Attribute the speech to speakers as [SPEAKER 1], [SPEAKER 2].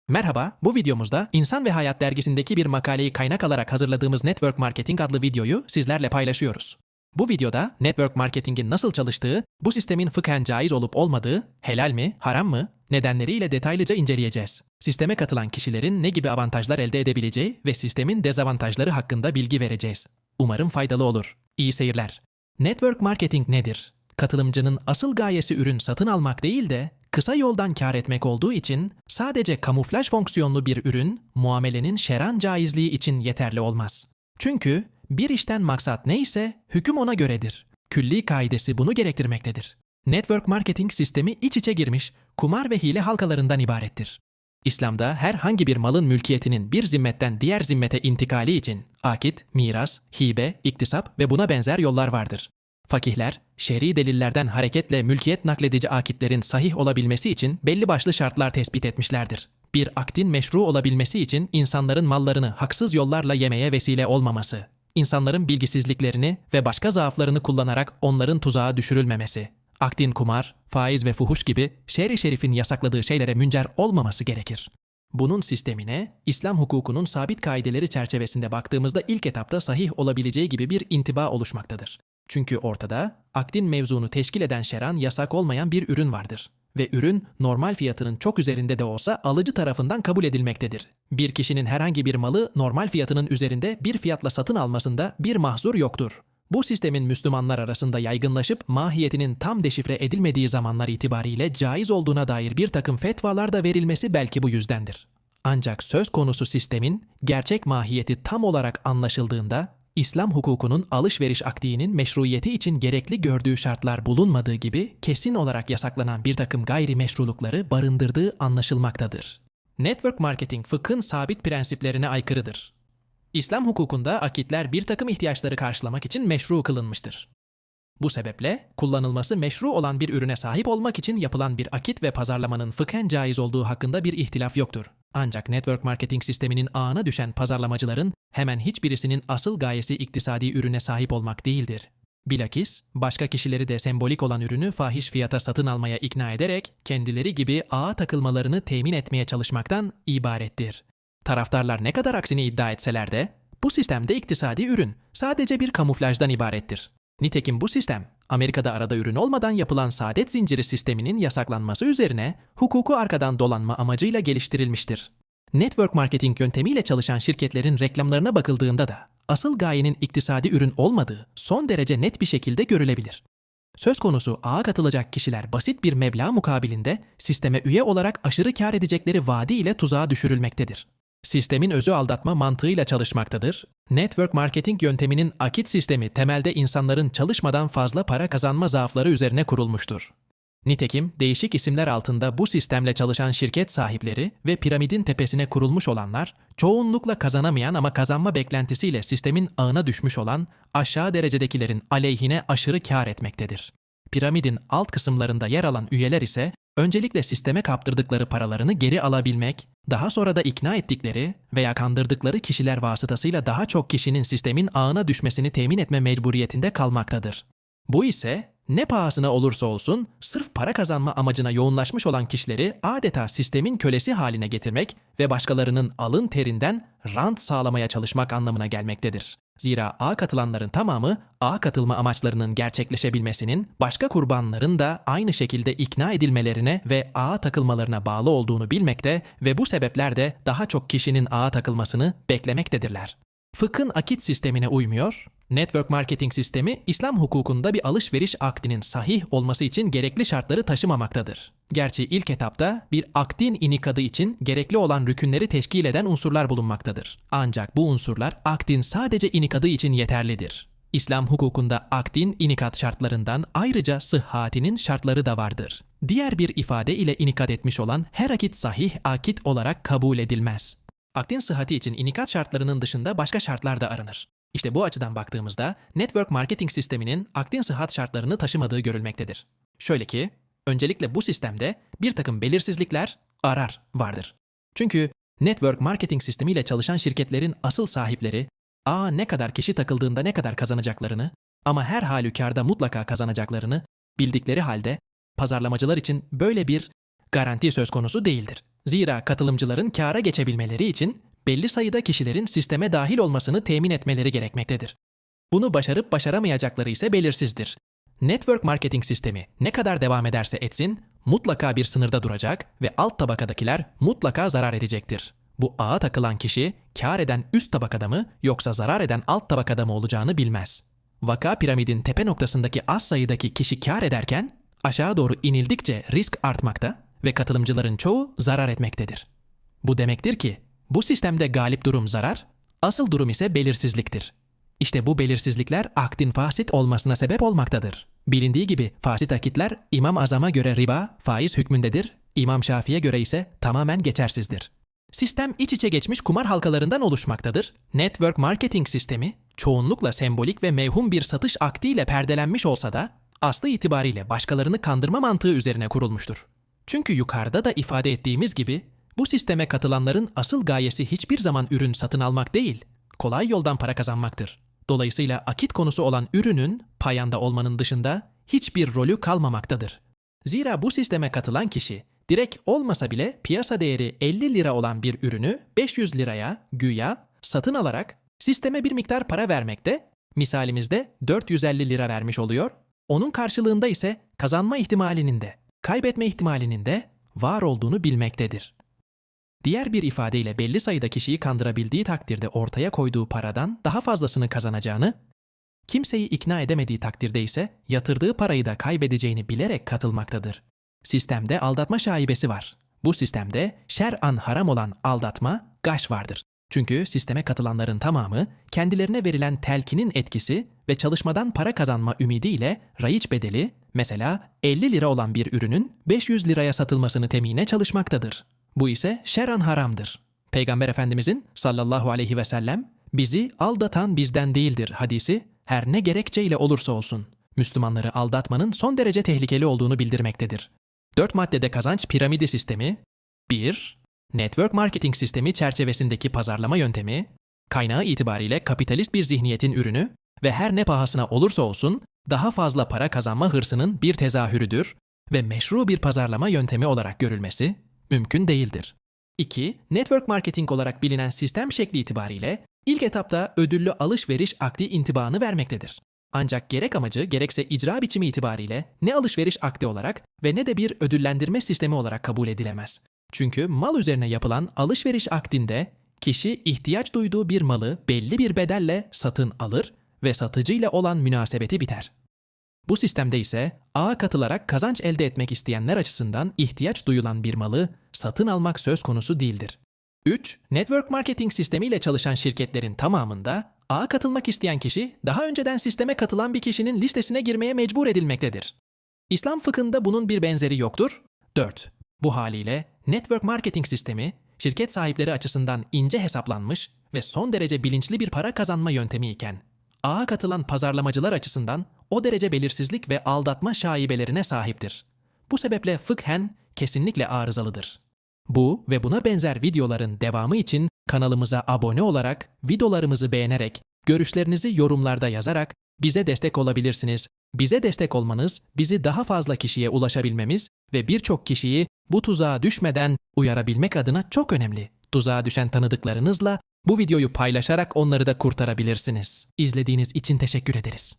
[SPEAKER 1] Merhaba, bu videomuzda İnsan ve Hayat dergisindeki bir makaleyi kaynak alarak hazırladığımız Network Marketing adlı videoyu sizlerle paylaşıyoruz. Bu videoda network marketingin nasıl çalıştığı, bu sistemin fıkhen caiz olup olmadığı, helal mi, haram mı, nedenleriyle detaylıca inceleyeceğiz. Sisteme katılan kişilerin ne gibi avantajlar elde edebileceği ve sistemin dezavantajları hakkında bilgi vereceğiz. Umarım faydalı olur. İyi seyirler. Network marketing nedir? Katılımcının asıl gayesi ürün satın almak değil de kısa yoldan kâr etmek olduğu için sadece kamuflaj fonksiyonlu bir ürün muamelenin şer'an caizliği için yeterli olmaz. Çünkü bir işten maksat neyse hüküm ona göredir. Külli kaidesi bunu gerektirmektedir. Network marketing sistemi iç içe girmiş kumar ve hile halkalarından ibarettir. İslam'da herhangi bir malın mülkiyetinin bir zimmetten diğer zimmete intikali için akit, miras, hibe, iktisap ve buna benzer yollar vardır. Fakihler, şer'i delillerden hareketle mülkiyet nakledici akitlerin sahih olabilmesi için belli başlı şartlar tespit etmişlerdir. Bir akdin meşru olabilmesi için insanların mallarını haksız yollarla yemeye vesile olmaması, insanların bilgisizliklerini ve başka zaaflarını kullanarak onların tuzağa düşürülmemesi, akdin kumar, faiz ve fuhuş gibi şer-i şerifin yasakladığı şeylere müncer olmaması gerekir. Bunun sistemine, İslam hukukunun sabit kaideleri çerçevesinde baktığımızda ilk etapta sahih olabileceği gibi bir intiba oluşmaktadır. Çünkü ortada akdin mevzunu teşkil eden şer'an yasak olmayan bir ürün vardır. Ve ürün normal fiyatının çok üzerinde de olsa alıcı tarafından kabul edilmektedir. Bir kişinin herhangi bir malı normal fiyatının üzerinde bir fiyatla satın almasında bir mahzur yoktur. Bu sistemin Müslümanlar arasında yaygınlaşıp mahiyetinin tam deşifre edilmediği zamanlar itibariyle caiz olduğuna dair bir takım fetvalar da verilmesi belki bu yüzdendir. Ancak söz konusu sistemin gerçek mahiyeti tam olarak anlaşıldığında İslam hukukunun alışveriş akdinin meşruiyeti için gerekli gördüğü şartlar bulunmadığı gibi kesin olarak yasaklanan bir takım gayrimeşrulukları barındırdığı anlaşılmaktadır. Network marketing fıkhın sabit prensiplerine aykırıdır. İslam hukukunda akitler bir takım ihtiyaçları karşılamak için meşru kılınmıştır. Bu sebeple kullanılması meşru olan bir ürüne sahip olmak için yapılan bir akit ve pazarlamanın fıkhen caiz olduğu hakkında bir ihtilaf yoktur. Ancak network marketing sisteminin ağına düşen pazarlamacıların hemen hiçbirisinin asıl gayesi iktisadi ürüne sahip olmak değildir. Bilakis başka kişileri de sembolik olan ürünü fahiş fiyata satın almaya ikna ederek kendileri gibi ağa takılmalarını temin etmeye çalışmaktan ibarettir. Taraftarlar ne kadar aksini iddia etseler de bu sistemde iktisadi ürün sadece bir kamuflajdan ibarettir. Nitekim bu sistem, Amerika'da arada ürün olmadan yapılan saadet zinciri sisteminin yasaklanması üzerine hukuku arkadan dolanma amacıyla geliştirilmiştir. Network marketing yöntemiyle çalışan şirketlerin reklamlarına bakıldığında da asıl gayenin iktisadi ürün olmadığı son derece net bir şekilde görülebilir. Söz konusu ağa katılacak kişiler basit bir meblağ mukabilinde sisteme üye olarak aşırı kâr edecekleri vaadi ile tuzağa düşürülmektedir. Sistemin özü aldatma mantığıyla çalışmaktadır. Network marketing yönteminin akit sistemi temelde insanların çalışmadan fazla para kazanma zaafları üzerine kurulmuştur. Nitekim değişik isimler altında bu sistemle çalışan şirket sahipleri ve piramidin tepesine kurulmuş olanlar, çoğunlukla kazanamayan ama kazanma beklentisiyle sistemin ağına düşmüş olan aşağı derecedekilerin aleyhine aşırı kâr etmektedir. Piramidin alt kısımlarında yer alan üyeler ise öncelikle sisteme kaptırdıkları paralarını geri alabilmek, daha sonra da ikna ettikleri veya kandırdıkları kişiler vasıtasıyla daha çok kişinin sistemin ağına düşmesini temin etme mecburiyetinde kalmaktadır. Bu ise ne pahasına olursa olsun sırf para kazanma amacına yoğunlaşmış olan kişileri adeta sistemin kölesi haline getirmek ve başkalarının alın terinden rant sağlamaya çalışmak anlamına gelmektedir. Zira ağa katılanların tamamı ağa katılma amaçlarının gerçekleşebilmesinin başka kurbanların da aynı şekilde ikna edilmelerine ve ağa takılmalarına bağlı olduğunu bilmekte ve bu sebepler daha çok kişinin ağa takılmasını beklemektedirler. Fıkhın akit sistemine uymuyor, network marketing sistemi İslam hukukunda bir alışveriş akdinin sahih olması için gerekli şartları taşımamaktadır. Gerçi ilk etapta bir akdin inikadı için gerekli olan rükünleri teşkil eden unsurlar bulunmaktadır. Ancak bu unsurlar akdin sadece inikadı için yeterlidir. İslam hukukunda akdin inikat şartlarından ayrıca sıhhatinin şartları da vardır. Diğer bir ifade ile inikat etmiş olan her akit sahih akit olarak kabul edilmez. Akdin sıhhati için inikat şartlarının dışında başka şartlar da aranır. İşte bu açıdan baktığımızda network marketing sisteminin akdin sıhhat şartlarını taşımadığı görülmektedir. Şöyle ki, öncelikle bu sistemde bir takım belirsizlikler vardır. Çünkü network marketing sistemiyle çalışan şirketlerin asıl sahipleri, ne kadar kişi takıldığında ne kadar kazanacaklarını ama her halükarda mutlaka kazanacaklarını bildikleri halde pazarlamacılar için böyle bir garanti söz konusu değildir. Zira katılımcıların kâra geçebilmeleri için belli sayıda kişilerin sisteme dahil olmasını temin etmeleri gerekmektedir. Bunu başarıp başaramayacakları ise belirsizdir. Network marketing sistemi ne kadar devam ederse etsin, mutlaka bir sınırda duracak ve alt tabakadakiler mutlaka zarar edecektir. Bu ağa takılan kişi, kâr eden üst tabakada mı yoksa zarar eden alt tabakada mı olacağını bilmez. Vaka piramidin tepe noktasındaki az sayıdaki kişi kâr ederken, aşağı doğru inildikçe risk artmakta ve katılımcıların çoğu zarar etmektedir. Bu demektir ki, bu sistemde galip durum zarar, asıl durum ise belirsizliktir. İşte bu belirsizlikler akdin fasit olmasına sebep olmaktadır. Bilindiği gibi fasit akitler İmam Azam'a göre riba, faiz hükmündedir, İmam Şafii'ye göre ise tamamen geçersizdir. Sistem iç içe geçmiş kumar halkalarından oluşmaktadır. Network marketing sistemi çoğunlukla sembolik ve mevhum bir satış akdiyle perdelenmiş olsa da aslı itibariyle başkalarını kandırma mantığı üzerine kurulmuştur. Çünkü yukarıda da ifade ettiğimiz gibi bu sisteme katılanların asıl gayesi hiçbir zaman ürün satın almak değil, kolay yoldan para kazanmaktır. Dolayısıyla akit konusu olan ürünün payanda olmanın dışında hiçbir rolü kalmamaktadır. Zira bu sisteme katılan kişi direkt olmasa bile piyasa değeri 50 lira olan bir ürünü 500 liraya güya satın alarak sisteme bir miktar para vermekte, misalimizde 450 lira vermiş oluyor, onun karşılığında ise kazanma ihtimalinin de, kaybetme ihtimalinin de var olduğunu bilmektedir. Diğer bir ifadeyle belli sayıda kişiyi kandırabildiği takdirde ortaya koyduğu paradan daha fazlasını kazanacağını, kimseyi ikna edemediği takdirde ise yatırdığı parayı da kaybedeceğini bilerek katılmaktadır. Sistemde aldatma şaibesi var. Bu sistemde şer'an haram olan aldatma, gaş vardır. Çünkü sisteme katılanların tamamı kendilerine verilen telkinin etkisi ve çalışmadan para kazanma ümidiyle raiç bedeli, mesela 50 lira olan bir ürünün 500 liraya satılmasını temine çalışmaktadır. Bu ise şer'an haramdır. Peygamber Efendimizin sallallahu aleyhi ve sellem bizi aldatan bizden değildir hadisi her ne gerekçeyle olursa olsun Müslümanları aldatmanın son derece tehlikeli olduğunu bildirmektedir. 4 maddede kazanç piramidi sistemi 1. Network marketing sistemi çerçevesindeki pazarlama yöntemi, kaynağı itibariyle kapitalist bir zihniyetin ürünü ve her ne pahasına olursa olsun daha fazla para kazanma hırsının bir tezahürüdür ve meşru bir pazarlama yöntemi olarak görülmesi mümkün değildir. 2. Network marketing olarak bilinen sistem şekli itibariyle ilk etapta ödüllü alışveriş akdi intibanı vermektedir. Ancak gerek amacı gerekse icra biçimi itibariyle ne alışveriş akdi olarak ve ne de bir ödüllendirme sistemi olarak kabul edilemez. Çünkü mal üzerine yapılan alışveriş akdinde kişi ihtiyaç duyduğu bir malı belli bir bedelle satın alır ve satıcıyla olan münasebeti biter. Bu sistemde ise ağa katılarak kazanç elde etmek isteyenler açısından ihtiyaç duyulan bir malı satın almak söz konusu değildir. 3. Network marketing sistemiyle çalışan şirketlerin tamamında ağa katılmak isteyen kişi daha önceden sisteme katılan bir kişinin listesine girmeye mecbur edilmektedir. İslam fıkhında bunun bir benzeri yoktur. 4. Bu haliyle network marketing sistemi şirket sahipleri açısından ince hesaplanmış ve son derece bilinçli bir para kazanma yöntemi iken ağa katılan pazarlamacılar açısından o derece belirsizlik ve aldatma şaibelerine sahiptir. Bu sebeple fıkhen kesinlikle arızalıdır. Bu ve buna benzer videoların devamı için kanalımıza abone olarak, videolarımızı beğenerek, görüşlerinizi yorumlarda yazarak bize destek olabilirsiniz. Bize destek olmanız, bizi daha fazla kişiye ulaşabilmemiz ve birçok kişiyi bu tuzağa düşmeden uyarabilmek adına çok önemli. Tuzağa düşen tanıdıklarınızla bu videoyu paylaşarak onları da kurtarabilirsiniz. İzlediğiniz için teşekkür ederiz.